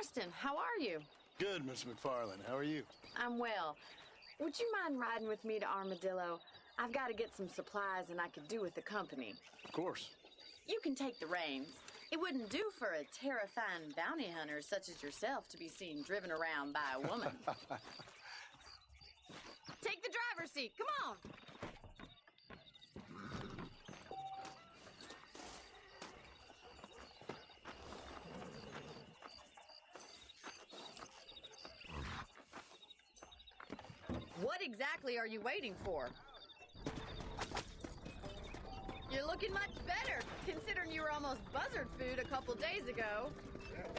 Marston, how are you? Good, Miss McFarland. How are you? I'm well. Would you mind riding with me to Armadillo? I've got to get some supplies and I could do with the company. Of course. You can take the reins. It wouldn't do for a terrifying bounty hunter such as yourself to be seen driven around by a woman. Take the driver's seat. Come on. What exactly are you waiting for? You're looking much better, considering you were almost buzzard food a couple days ago.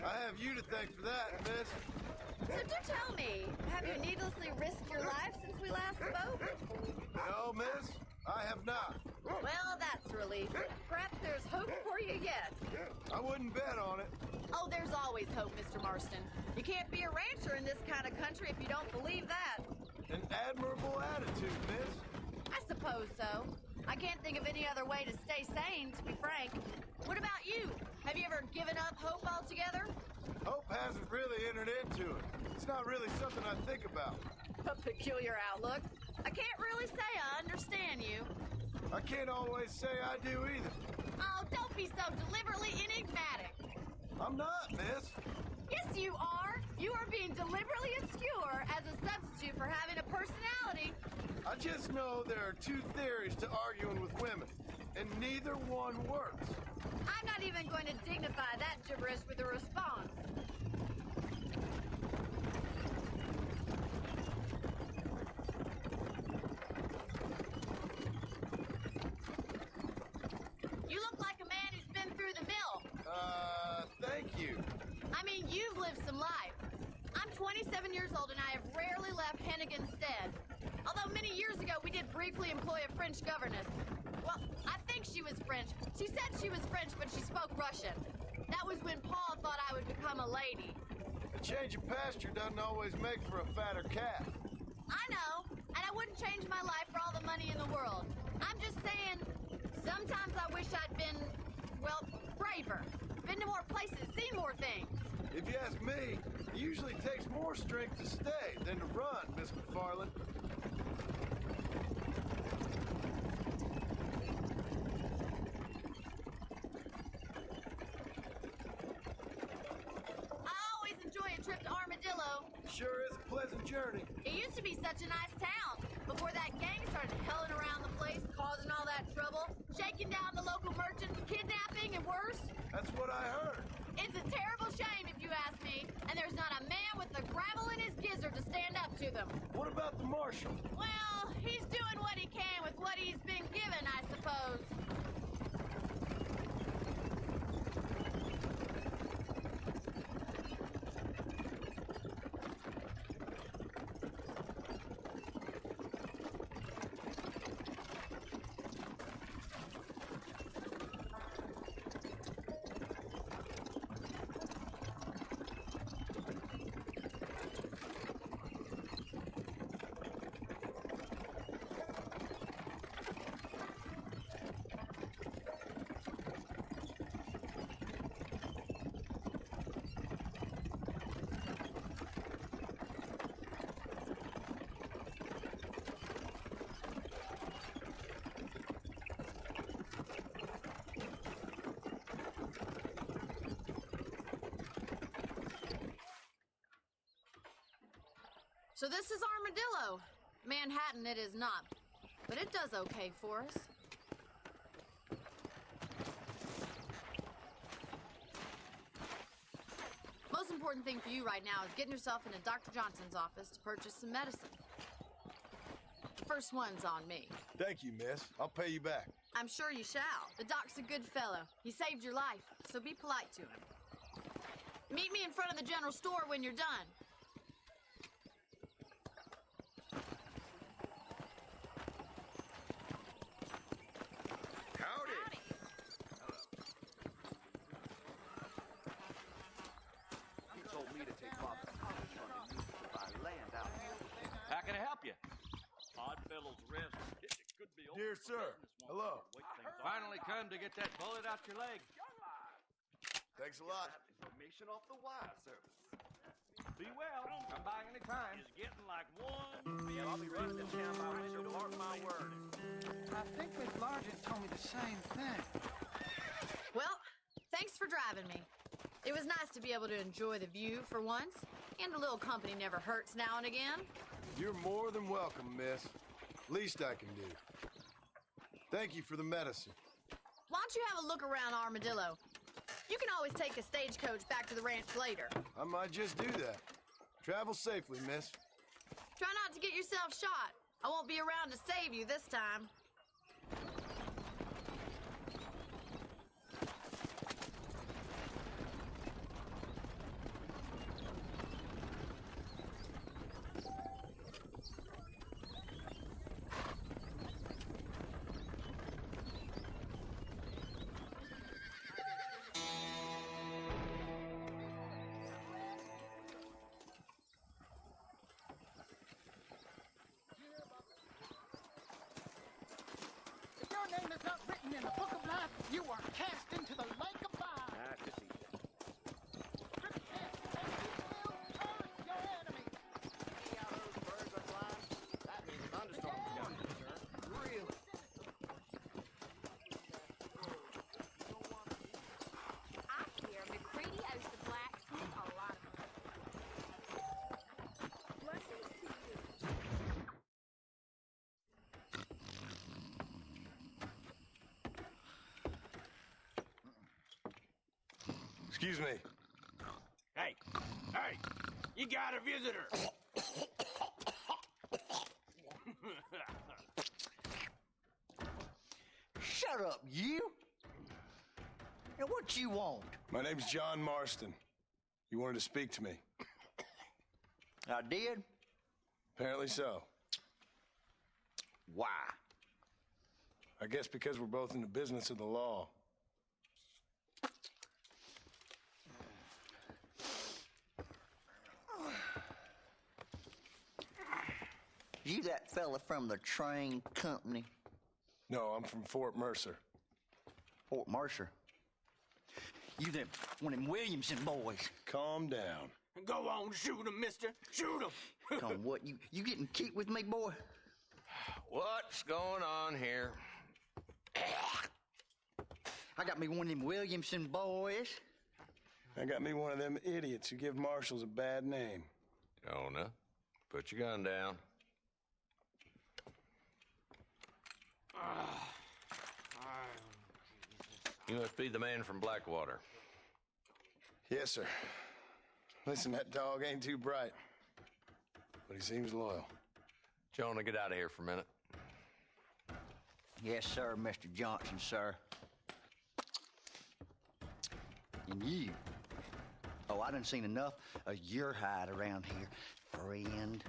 I have you to thank for that, miss. So do tell me, have you needlessly risked your life since we last spoke? No, miss, I have not. Well, that's a relief. Perhaps there's hope for you yet. I wouldn't bet on it. Oh, there's always hope, Mr. Marston. You can't be a rancher in this kind of country if you don't believe that. An admirable attitude, miss. I suppose so. I can't think of any other way to stay sane, to be frank. What about you? Have you ever given up hope altogether? Hope hasn't really entered into it. It's not really something I think about. A peculiar outlook. I can't really say I understand you. I can't always say I do either. Oh, don't be so deliberately enigmatic. I'm not, miss. Yes, you are. You are being deliberately obscure as a substitute for having a personality. I just know there are two theories to arguing with women, and neither one works. I'm not even going to dignify that gibberish with a response. You look like a man who's been through the mill. Thank you. I mean, you've lived some life. I'm 27 years old and I have rarely left Hennigan's stead. Although many years ago we did briefly employ a French governess. Well, I think she was French. She said she was French, but she spoke Russian. That was when Paul thought I would become a lady. A change of pasture doesn't always make for a fatter calf. I know, and I wouldn't change my life for all the money in the world. I'm just saying, sometimes I wish I'd been, well, braver. Been to more places, seen more things. If you ask me, it usually takes more strength to stay than to run, Miss McFarland. I always enjoy a trip to Armadillo. Sure is a pleasant journey. It used to be such a nice town before that gang started helling around the place, causing all that trouble, shaking down the local merchants, kidnapping, and worse. That's what I heard. It's a terrible shame, if you ask me, and there's not a man with the gravel in his gizzard to stand up to them. What about the marshal? Well, he's doing what he can with what he's been given, I suppose. So this is Armadillo. Manhattan it is not, but it does okay for us. Most important thing for you right now is getting yourself into Dr. Johnson's office to purchase some medicine. First one's on me. Thank you, miss. I'll pay you back. I'm sure you shall. The doc's a good fellow. He saved your life, so be polite to him. Meet me in front of the general store when you're done. Howdy. He told me to take Bob's college fund and use it to buy land out here. How can I help you? Oddfellow's rest. It could be over Dear for sir, business once hello. we wake things up. Finally come to get that bullet out your leg. Thanks a lot. Information off the wire service. Be well. Come by anytime. It's getting like one. Yeah, I'll be running this town by winter. Mark my word. I think Miss Largent told me the same thing. Well, thanks for driving me. It was nice to be able to enjoy the view for once, and a little company never hurts now and again. You're more than welcome, miss. Least I can do. Thank you for the medicine. Why don't you have a look around Armadillo? You can always take a stagecoach back to the ranch later. I might just do that. Travel safely, miss. Try not to get yourself shot. I won't be around to save you this time. If your name is not written in the book of life, you are cast into the lake of fire. Nice to see you. Repent, and you will curse your enemy. See how those birds are flying? That means a thunderstorm is coming, sir. Really? I hear McCready owes the blacksmith a lot of money. Blessings to you. Excuse me. Hey, you got a visitor. Shut up, you! Now, what you want? My name's John Marston. You wanted to speak to me. I did? Apparently so. Why? I guess because we're both in the business of the law. You that fella from the train company, No, I'm from Fort Mercer. Fort Mercer? You them one of them Williamson boys. Calm down. Go on, shoot him, mister. Shoot him. Come on, what, you getting kicked with me, boy? What's going on here? I got me one of them Williamson boys. I got me one of them idiots who give marshals a bad name. Jonah, put your gun down. You must be the man from Blackwater. Yes, sir. Listen, that dog ain't too bright, but he seems loyal. Jonah, get out of here for a minute. Yes, sir, Mr. Johnson, sir. And you. Oh, I done seen enough of your hide around here, friend.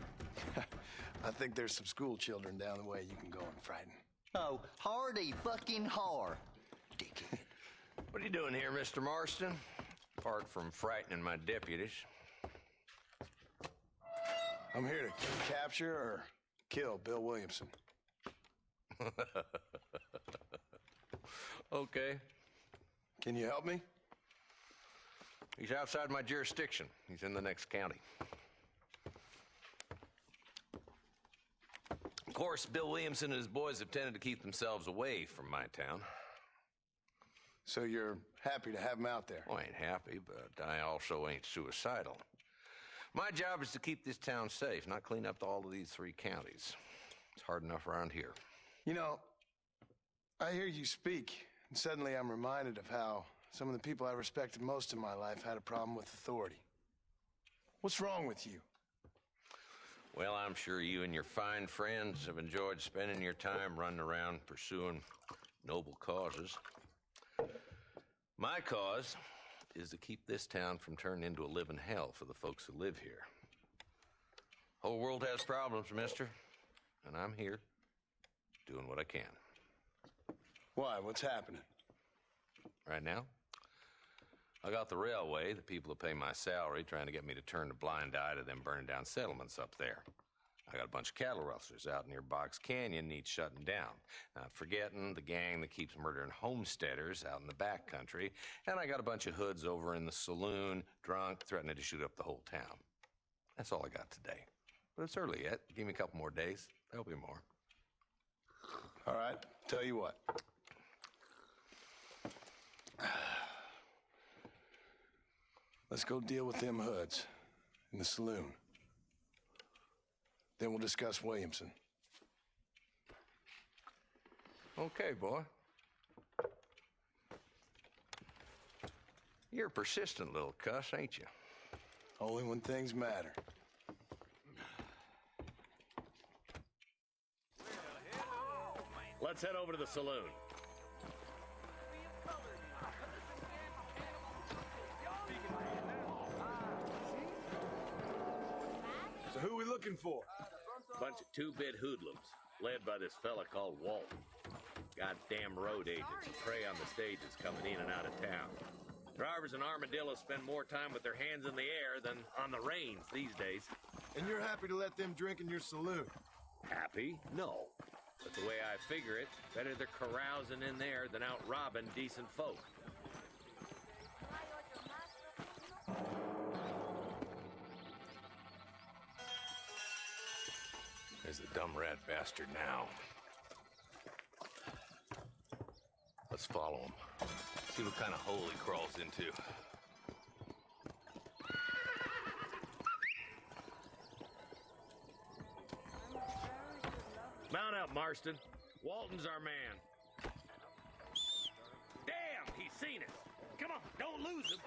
I think there's some school children down the way you can go and frighten. Oh, hardy fucking har. Dickhead. What are you doing here, Mr. Marston? Apart from frightening my deputies. I'm here to capture or kill Bill Williamson. Okay. Can you help me? He's outside my jurisdiction. He's in the next county. Of course, Bill Williamson and his boys have tended to keep themselves away from my town. So you're happy to have him out there? Well, I ain't happy, but I also ain't suicidal. My job is to keep this town safe, not clean up all of these 3 counties. It's hard enough around here. You know, I hear you speak, and suddenly I'm reminded of how some of the people I respected most in my life had a problem with authority. What's wrong with you? Well, I'm sure you and your fine friends have enjoyed spending your time running around pursuing noble causes. My cause is to keep this town from turning into a living hell for the folks who live here. Whole world has problems, mister, and I'm here doing what I can. Why? What's happening? Right now, I got the railway, the people who pay my salary, trying to get me to turn a blind eye to them burning down settlements up there. I got a bunch of cattle rustlers out near Box Canyon needs shutting down. Not forgetting the gang that keeps murdering homesteaders out in the back country. And I got a bunch of hoods over in the saloon, drunk, threatening to shoot up the whole town. That's all I got today. But it's early yet. Give me a couple more days. There'll be more. All right, tell you what. Let's go deal with them hoods in the saloon. Then we'll discuss Williamson. Okay, boy. You're a persistent little cuss, ain't you? Only when things matter. Let's head over to the saloon. So who are we looking for? Bunch of two-bit hoodlums, led by this fella called Walton. Goddamn road agents who prey on the stages coming in and out of town. Drivers in Armadillo spend more time with their hands in the air than on the reins these days. And you're happy to let them drink in your saloon? Happy? No. But the way I figure it, better they're carousing in there than out robbing decent folk. There's the dumb rat bastard now. Let's follow him. See what kind of hole he crawls into. Mount up, Marston. Walton's our man. Damn, he's seen us. Come on, don't lose him.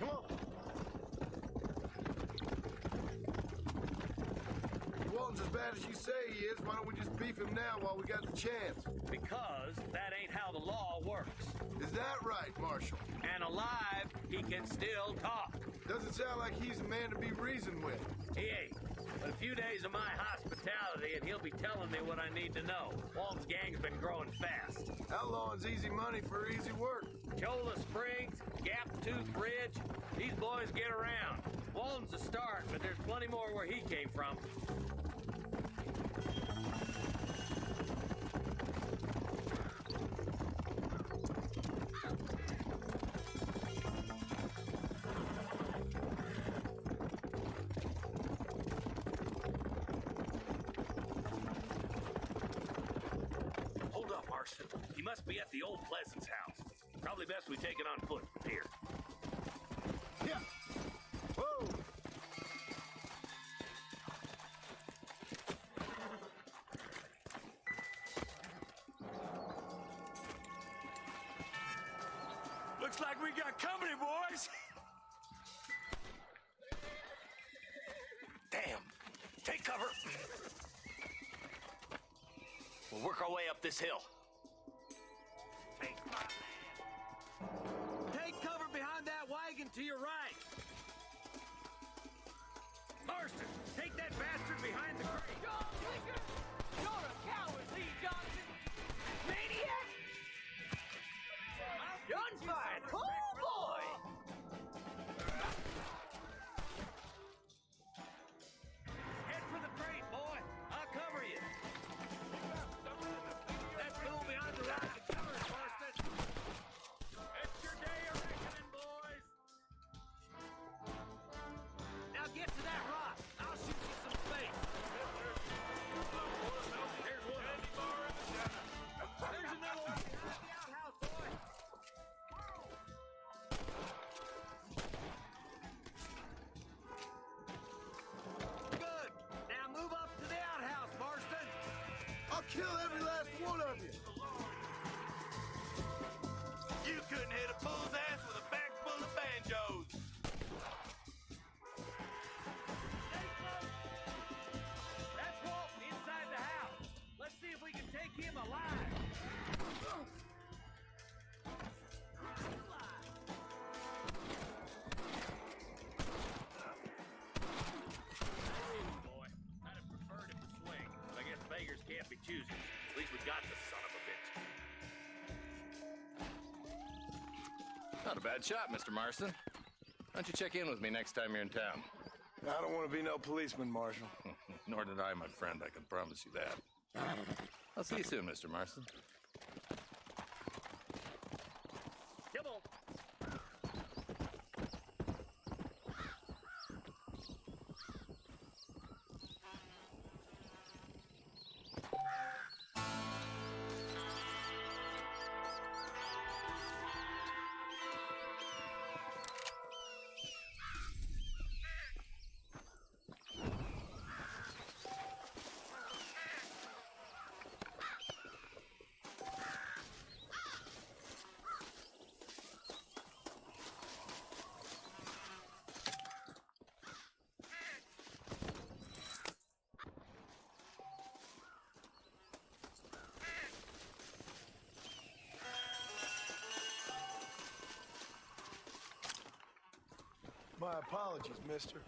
Come on. If Walton's as bad as you say he is, why don't we just beef him now while we got the chance? Because that ain't how the law works. Is that right, Marshal? And alive, he can still talk. Doesn't sound like he's a man to be reasoned with. He ain't. But a few days of my hospitality and he'll be telling me what I need to know. Walton's gang's been growing fast. Outlawing's easy money for easy work. Cholla Springs, Gap Tooth Bridge, these boys get around. Walton's a start, but there's plenty more where he came from. Hold up, Marston. He must be at the old Pleasance house. Probably best we take it on foot from here. Yeah. Whoa. Looks like we got company, boys. Damn. Take cover. We'll work our way up this hill. Take cover behind that wagon to your right. Marston, take that bastard behind the crate. You're a coward, Lee Johnson! Maniac! Gunfight! Oh, boy! Head for the crate, boy. I'll cover you. That fool behind the rock is yours, Marston. It's your day of reckoning, boys. Now get to that rock. I'll shoot you some space. There's one. There's another one behind the outhouse, boy. Good. Now move up to the outhouse, Marston. I'll kill every last one of you. You couldn't hit a bull's ass with a bag full of banjos. Stay close. That's Walton inside the house. Let's see if we can take him alive. Boy, I'd have preferred him to swing, but I guess beggars can't be choosers. At least we got the son of a bitch. Not a bad shot, Mr. Marston. Why don't you check in with me next time you're in town? I don't want to be no policeman, Marshal. Nor did I, my friend. I can promise you that. I'll see you soon, Mr. Marston. Come on. My apologies, mister.